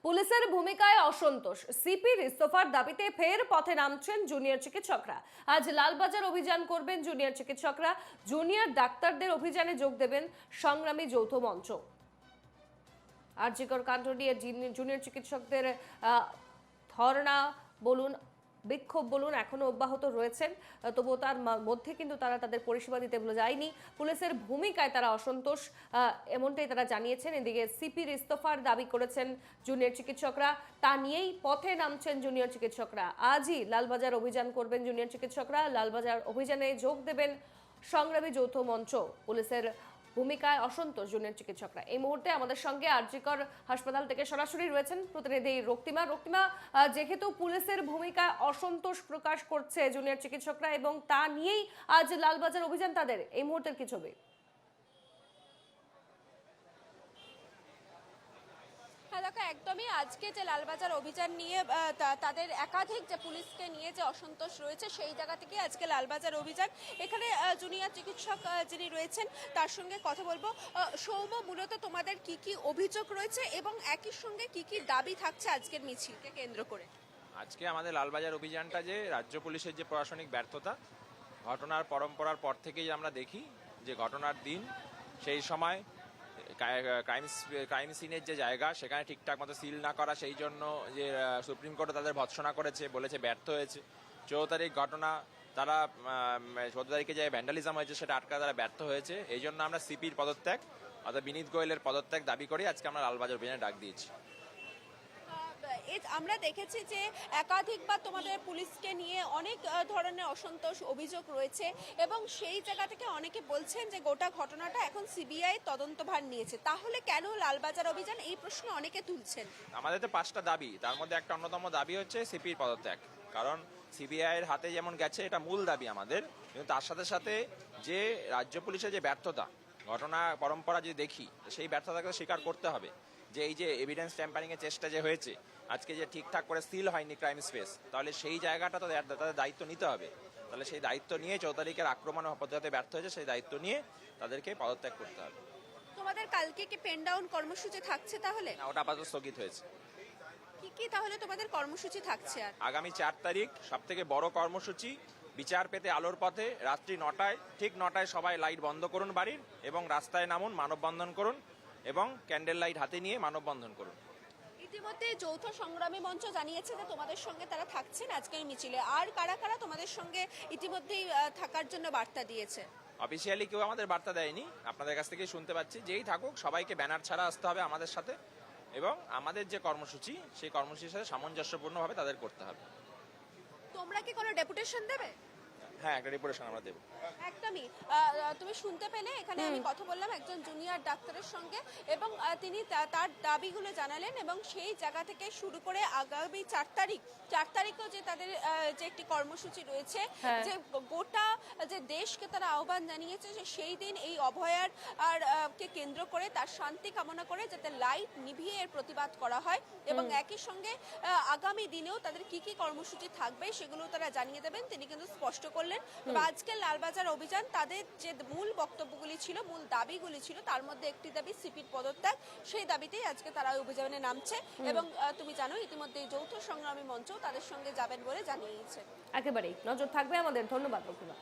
পুলিশের ভূমিকায় অসন্তোষ, সিপির ইস্তফার দাবিতে ফের পথে নামছেন জুনিয়র চিকিৎসকরা। আজ লালবাজার অভিযান করবেন জুনিয়র চিকিৎসকরা। জুনিয়র ডাক্তারদের অভিযানে যোগ দেবেন সংগ্রামী যৌথ মঞ্চ। আরজিকর কাণ্ড নিয়ে জুনিয়র চিকিৎসকদের ধর্ণা বলুন, বিক্ষোভ বলুন, এখনো অব্যাহত রয়েছেন। তবুও তার মধ্যে কিন্তু তারা তাদের পরিষেবা দিতে ভুলে যায়নি। পুলিশের ভূমিকায় তারা অসন্তোষ, এমনটাই তারা জানিয়েছেন। এদিকে সিপির ইস্তফার দাবি করেছেন জুনিয়র চিকিৎসকরা, তা নিয়েই পথে নামছেন জুনিয়র চিকিৎসকরা। আজই লালবাজার অভিযান করবেন জুনিয়র চিকিৎসকরা। লালবাজার অভিযানে যোগ দেবেন সংগ্রামী যৌথ মঞ্চ। পুলিশের ভূমিকায় অসন্তোষ জুনিয়র চিকিৎসকরা। এই মুহূর্তে আমাদের সঙ্গে আরজিকর হাসপাতাল থেকে সরাসরি রয়েছেন প্রতিনিধি রক্তিমা। যেহেতু পুলিশের ভূমিকায় অসন্তোষ প্রকাশ করছে জুনিয়র চিকিৎসকরা এবং তা নিয়েই আজ লালবাজার অভিযান, তাদের এই মুহূর্তের কি ছবি? হ্যাঁ দেখো, একদমই আজকে যে লালবাজার অভিযান নিয়ে তাদের একাধিক যে পুলিশকে নিয়ে যে অসন্তোষ রয়েছে, সেই জায়গা থেকে আজকে লালবাজার অভিযান। এখানে জুনিয়র চিকিৎসক যিনি রয়েছেন তার সঙ্গে কথা বলবো। সৌম্য, মূলত তোমাদের কি কি অভিযোগ রয়েছে এবং একই সঙ্গে কি কি দাবি থাকছে আজকের মিছিলকে কেন্দ্র করে? আজকে আমাদের লালবাজার অভিযানটা যে রাজ্য পুলিশের যে প্রশাসনিক ব্যর্থতা, ঘটনার পরম্পরার পর থেকেই আমরা দেখি যে ঘটনার দিন সেই সময় ক্রাইম সিনের যে জায়গা সেখানে ঠিকঠাক মতো সিল না করা, সেই জন্য যে সুপ্রিম কোর্টে তাদের ভৎসনা করেছে, বলেছে ব্যর্থ হয়েছে। 14 তারিখ ঘটনা, তারা 14 তারিখে যে ভ্যান্ডালিজম হয়েছে সেটা আটকা তারা ব্যর্থ হয়েছে। এই জন্য আমরা সিপির পদত্যাগ অর্থাৎ বিনীত গোয়েলের পদত্যাগ দাবি করে আজকে আমরা লালবাজার অভিযানে ডাক দিয়েছি। আমরা দেখেছি যে একাধিকবার তোমাদের পুলিশকে নিয়ে অনেক ধরনের অসন্তোষ অভিযোগ রয়েছে এবং সেই জায়গা থেকে অনেকে বলছেন যে গোটা ঘটনাটা এখন সিবিআই তদন্তভার নিয়েছে। তাহলে কেন লালবাজার অভিযান, এই প্রশ্ন অনেকে তুলছেন। আমাদের তো 5টা দাবি, তার মধ্যে একটা অন্যতম দাবি হচ্ছে সিপির পদত্যাগ। কারণ সিবিআই এর হাতে যেমন গেছে, এটা মূল দাবি আমাদের, কিন্তু তার সাথে সাথে যে রাজ্য পুলিশের যে ব্যর্থতা, ঘটনা পরম্পরা যে দেখি, সেই ব্যর্থতাকে স্বীকার করতে হবে। যে এই যে এভিডেন্স ট্যাম্পারিং এর চেষ্টা যে হয়েছে, আজকে যে ঠিকঠাক করে সিল হয়নি ক্রাইম স্পেস, তাহলে সেই জায়গাটা তো তাদের দায়িত্ব নিতে হবে। তাহলে সেই দায়িত্ব নিয়ে 14 তারিখের আক্রমণ পদ্ধতিতে ব্যর্থ হয়েছে, সেই দায়িত্ব নিয়ে তাদেরকে পদত্যাগ করতে হবে। তোমাদের কালকে কি পেন ডাউন কর্মসূচি থাকছে? তাহলে ওটা আপাতত স্থগিত হয়েছে। কি কি তাহলে তোমাদের কর্মসূচি থাকছে? আর আগামী 4 তারিখ সব থেকে বড় কর্মসূচি, বিচার পেতে আলোর পথে। রাত্রি 9টায়, ঠিক 9টায় সবাই লাইট বন্ধ করুন বাড়ির, এবং রাস্তায় নামুন, মানববন্ধন করুন এবং ক্যান্ডেল লাইট হাতে নিয়ে মানববন্ধন করুন। ইতিমধ্যে যৌথ সংগ্রামী মঞ্চ জানিয়েছে যে তোমাদের সঙ্গে তারা থাকছেন আজকের মিছিলে। আর কারা কারা তোমাদের সঙ্গে ইতিমধ্যেই থাকার জন্য বার্তা দিয়েছে? অফিসিয়ালি কেউ আমাদের বার্তা দেয়নি, আপনাদের কাছ থেকেই শুনতে পাচ্ছি। যেই থাকুক সবাইকে ব্যানার ছাড়া আসতে হবে আমাদের সাথে, এবং আমাদের যে কর্মসূচি সেই কর্মসূচির সাথে সামঞ্জস্যপূর্ণভাবে তাদের করতে হবে। তোমরা কি কোনো ডেপুটেশন দেবে? হ্যাঁ, একটা রিপোর্টেশন আমরা দেবো। একদমই। তুমি শুনতে পেলে, এখানে আমি কথা বললাম একজন জুনিয়র ডাক্তারের সঙ্গে এবং তিনি তার দাবিগুলো জানালেন এবং সেই জায়গা থেকে শুরু করে আগামী 4 তারিখও যে তাদের যে একটি কর্মসূচি রয়েছে, যে গোটা যে দেশকে তারা আহ্বান জানিয়েছে যে সেই দিন এই অভয়ার আর কে কেন্দ্র করে তার শান্তি কামনা করে যাতে লাইট নিভিয়ে এর প্রতিবাদ করা হয় এবং একই সঙ্গে আগামী দিনেও তাদের কি কি কর্মসূচি থাকবে সেগুলো তারা জানিয়ে দেবেন, তিনি কিন্তু স্পষ্ট করলেন। আজকে লালবাজার অভিযান তাদের যে মূল বক্তব্যগুলি ছিল, মূল দাবিগুলি ছিল, তার মধ্যে একটি দাবি সিপির পদত্যাগ। সেই দাবিতেই আজকে তারা অভিযানে নামছে এবং তুমি জানো ইতিমধ্যে যৌথ সংগ্রামী মঞ্চ তাদের সঙ্গে যাবেন বলে জানিয়েছে। একেবারেই নজর থাকবে আমাদের। ধন্যবাদ রক্তিমা।